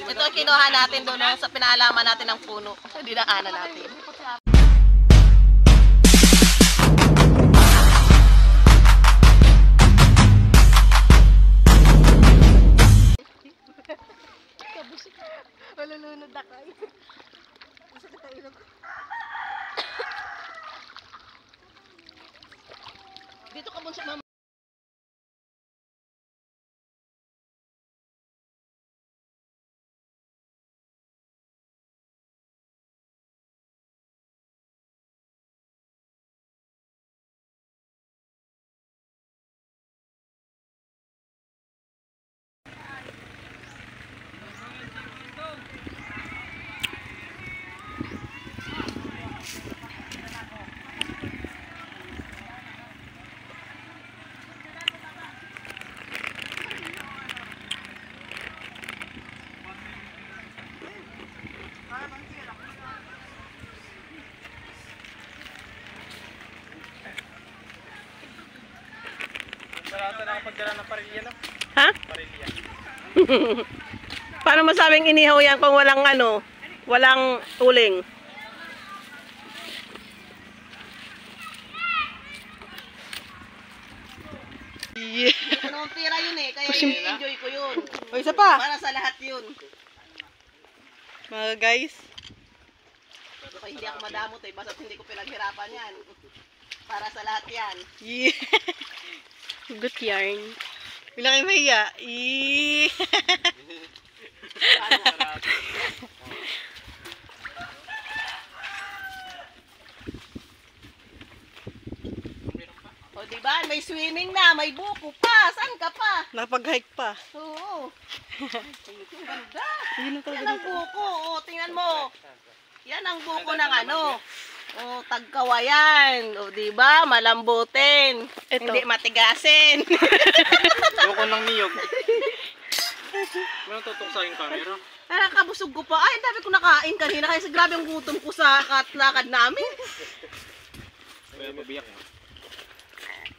Ito kinuha natin doon sa pinalaman natin ng puno. Dinaanan natin. Malulunod na kayo. Masakit ang ilog. Dito ka muna sa mama. Sarata nakapagdala ng parilya na. Ha? Parilya. Paano masabing inihaw yan kung walang ano, walang uling? Yeah. Hindi ko naman pira yun eh, kaya enjoy ko yun. O isa pa. Para sa lahat yun. Mga guys. Kaya hindi ako madamot eh, basta't hindi ko pinaghirapan yan. Para sa lahat yan. Yeah. Good yarn. Bila kayo mahiya. O diba, may swimming na, may buko pa. Saan ka pa? Nakapag-hike pa. Oo. Ganda. Yan ang buko. O, tingnan mo. Yan ang buko ng ano. O, tagkawayan. O, diba? Malambutin. Ito. Hindi matigasin. Buko ng niyog. Meron tutok sa yung camera. Nakakabusog ko pa. Ay, dami ko nakain kanina. Kaya grabe ang gutom ko sa lakad namin. Kaya mabiyak mo.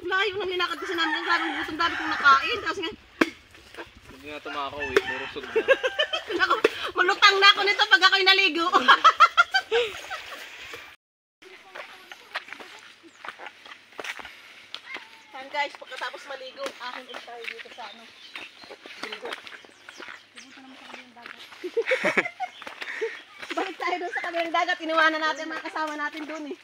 Layo nang linakad kasi namin. Grabe ang gutom. Dami kong nakain. Kasi nga, Hindi nga tumakauwi. Puro sug na. malutang na ako nito pag ako'y naligo. Yan guys, pagkatapos maligo, akin ulit tayo dito sa ano. Bilgo. Pupunta naman sa kabilang dagat. Balik tayo doon sa kabilang dagat. Iniwanan natin mga kasama natin doon eh.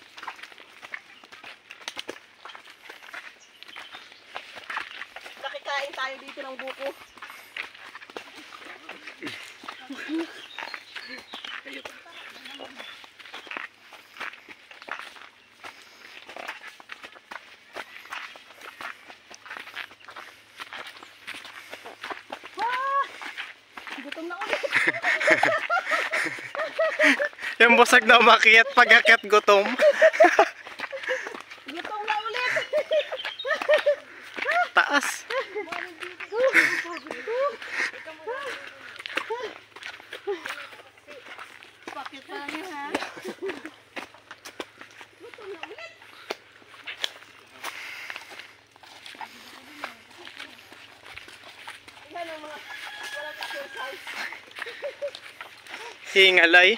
Nakikain tayo dito ng buko. Gutom na ulit. Yung busag na umakyat pag-akyat gutom. Gutom na ulit. Taas. Bakit pa niya ha? Gutom na ulit. Yan ang mga walang exercise. Hingalay.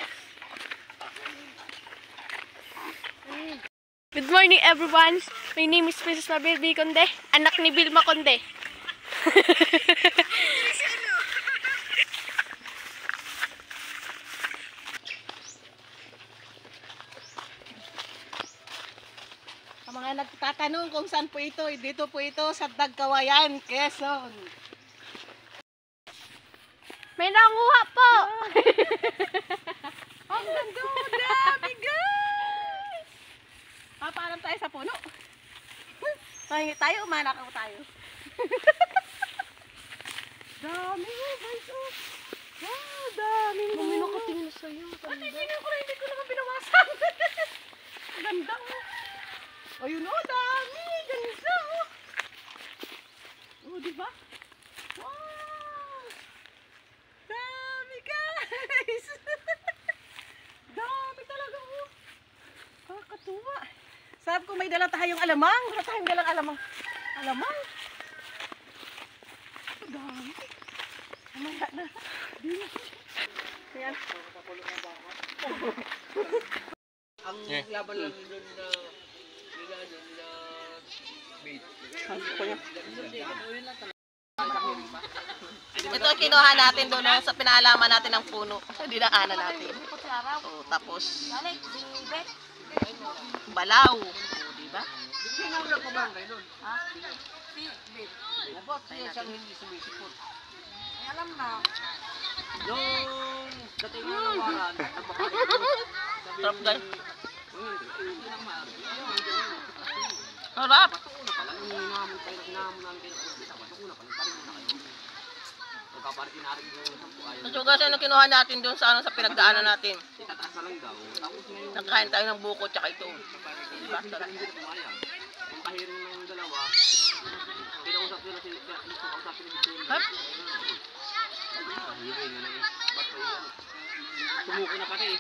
Good morning everyone. My name is Mrs. Mabel B. Conde, anak ni Vilma Conde. Ang mga nagtatanong kung saan po ito, dito po ito sa Dagkawayan, Quezon. May nanguha po. Ang ganda, dami guys! Papaalam tayo sa puno. Pahingi tayo, umanakaw tayo. Dami guys, oh. Wow, dami mo. Mami, nakatingin sa'yo. Tingnan ko na, hindi ko naman binawasan. Ganda oh. Ayun oh, dami. Ganda oh. Oh, diba? Wow! Dami guys! Dami talaga oh. Kakatuwa. Sarap kung may dala tayong alamang. Wala tayong dalang alamang. Alamang. Dami. Mamaya na. Dito. Yan. Ang laban lang doon na Sabi ko yan. Ito ang kinuha natin doon no, sa pinalaman natin ng puno. Sa dinaanan natin. O, tapos balaw. O, diba? sino ang nagpamangay doon? Ha? Bakit siya siyang hindi sumisipot? Alam na. Nung dating ng nawaran, Sarap guys. Sarap. So guys, ano kinuha natin doon sa ano sa pinagdaanan natin? Nagkain tayo ng buko tsaka ito. Diba? Sarap. Kung kahirin ng dalawa, pinausap nila si kausapin ni Bill. Hap? Kahirin na eh. Ba't pa yun? Tumuko na pati eh.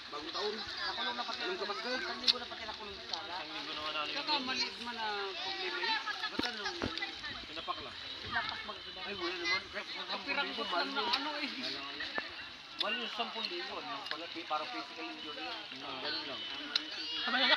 Bagong taon. Nakulong na pati. Anong kapat ko? Isang libo na pati nakulong sa sala. Saka maliit man na problema eh. Ba't anong pinapak lang? Pinapak mag-iba. Ay wala naman. Kapirang ko mahal yung ano eh. Mahal yung 10,000. Parang physical injury. Ganun lang. Sabay na